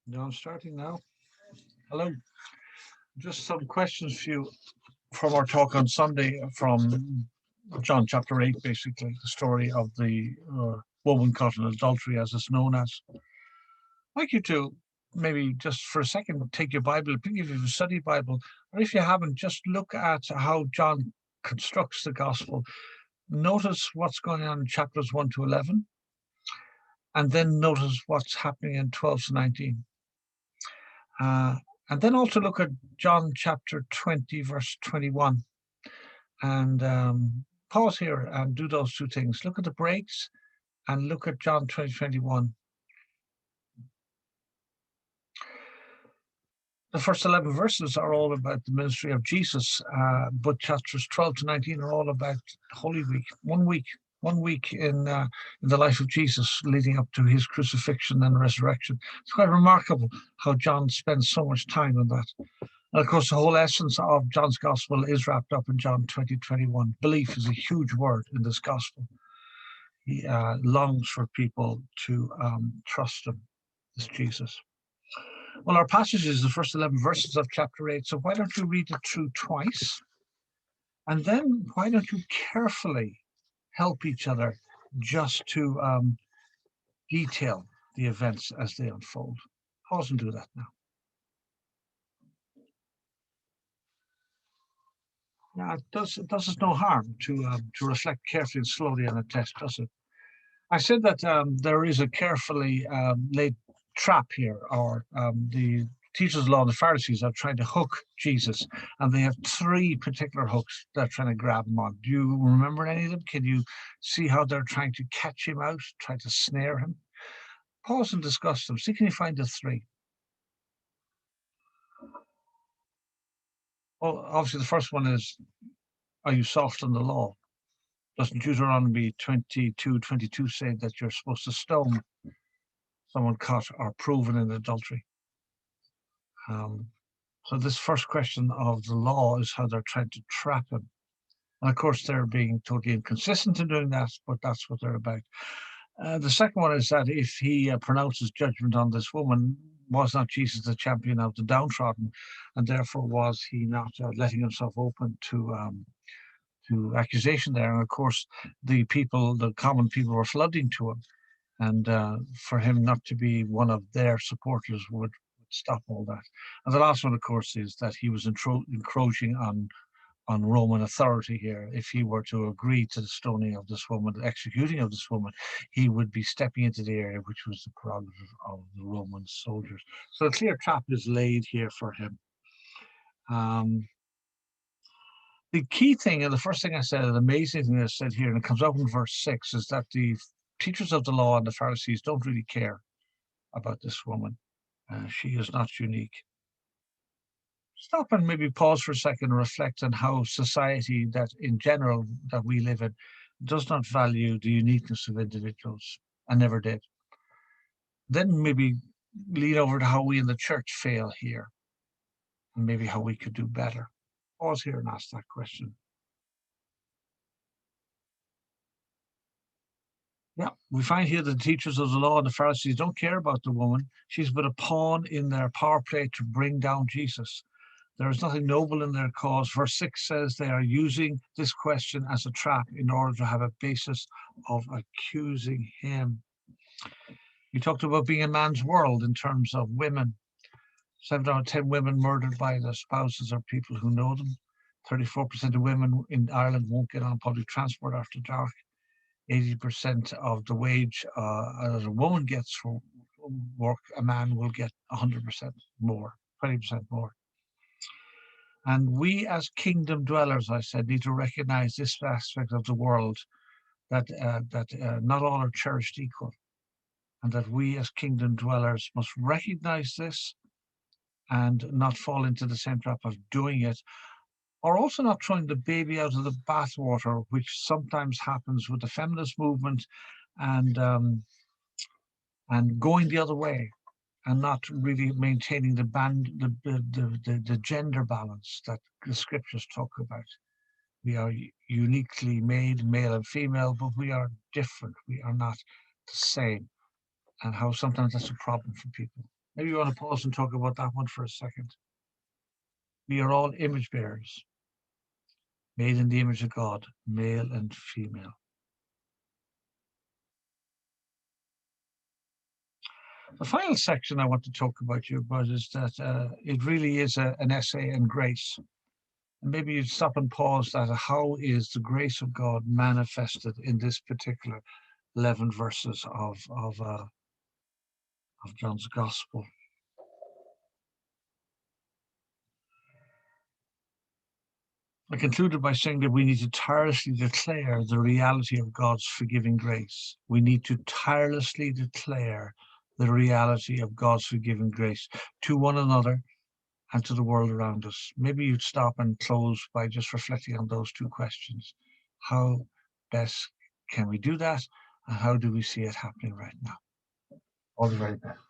No, I'm starting now. Hello. Just some questions for you from our talk on Sunday from John chapter 8, basically, the story of the woman caught in adultery, as it's known as. I'd like you to maybe just for a second take your Bible, particularly if you have a study Bible, or if you haven't, just look at how John constructs the gospel. Notice what's going on in chapters 1 to 11, and then notice what's happening in 12 to 19. Uh, and then also look at John chapter 20, verse 21. And pause here and do those two things. Look at the breaks and look at John 20, 21. The first 11 verses are all about the ministry of Jesus, but chapters 12 to 19 are all about Holy Week, 1 week in the life of Jesus leading up to his crucifixion and resurrection. It's quite remarkable how John spends so much time on that. And of course, the whole essence of John's gospel is wrapped up in John 20, 21. Belief is a huge word in this gospel. He longs for people to trust him, this Jesus. Well, our passage is the first 11 verses of chapter 8, so why don't you read it through twice? And then why don't you carefully help each other just to detail the events as they unfold? Pause and do that now. Now, it does us no harm to reflect carefully and slowly on a text, does it? I said that there is a carefully laid trap here, or the teachers of the law and the Pharisees are trying to hook Jesus, and they have three particular hooks they're trying to grab him on. Do you remember any of them? Can you see how they're trying to catch him out, try to snare him? Pause and discuss them. See, can you find the three? Well, obviously, the first one is, are you soft on the law? Doesn't Deuteronomy 22:22 say that you're supposed to stone someone caught or proven in adultery? So this first question of the law is how they're trying to trap him. And of course, they're being totally inconsistent in doing that, but that's what they're about. The second one is that if he pronounces judgment on this woman, was not Jesus the champion of the downtrodden, and therefore was he not letting himself open to accusation there? And of course, the common people were flooding to him, and for him not to be one of their supporters would stop all that. And the last one, of course, is that he was encroaching on Roman authority here. If he were to agree to the stoning of this woman, the executing of this woman, he would be stepping into the area which was the prerogative of the Roman soldiers. So a clear trap is laid here for him. The key thing, and the first thing I said, an amazing thing I said here, and it comes up in verse 6, is that the teachers of the law and the Pharisees don't really care about this woman. She is not unique. Stop and maybe pause for a second and reflect on how society that in general that we live in does not value the uniqueness of individuals and never did. Then maybe lean over to how we in the church fail here and maybe how we could do better. Pause here and ask that question. Yeah, we find here that the teachers of the law and the Pharisees don't care about the woman. She's but a pawn in their power play to bring down Jesus. There is nothing noble in their cause. Verse 6 says they are using this question as a trap in order to have a basis of accusing him. You talked about being a man's world in terms of women. 7 out of 10 women murdered by their spouses are people who know them. 34% of women in Ireland won't get on public transport after dark. 80% of the wage that a woman gets for work, a man will get 100% more, 20% more. And we as kingdom dwellers, I said, need to recognize this aspect of the world, that not all are cherished equal, and that we as kingdom dwellers must recognize this and not fall into the same trap of doing it, or also not throwing the baby out of the bathwater, which sometimes happens with the feminist movement and going the other way and not really maintaining the gender balance that the scriptures talk about. We are uniquely made, male and female, but we are different. We are not the same. And how sometimes that's a problem for people. Maybe you want to pause and talk about that one for a second. We are all image bearers, made in the image of God, male and female. The final section I want to talk about you about is that it really is an essay in grace. And maybe you'd stop and pause that. How is the grace of God manifested in this particular 11 verses of John's Gospel? I concluded by saying that we need to tirelessly declare the reality of God's forgiving grace. We need to tirelessly declare the reality of God's forgiving grace to one another and to the world around us. Maybe you'd stop and close by just reflecting on those two questions. How best can we do that? And how do we see it happening right now? All the very best.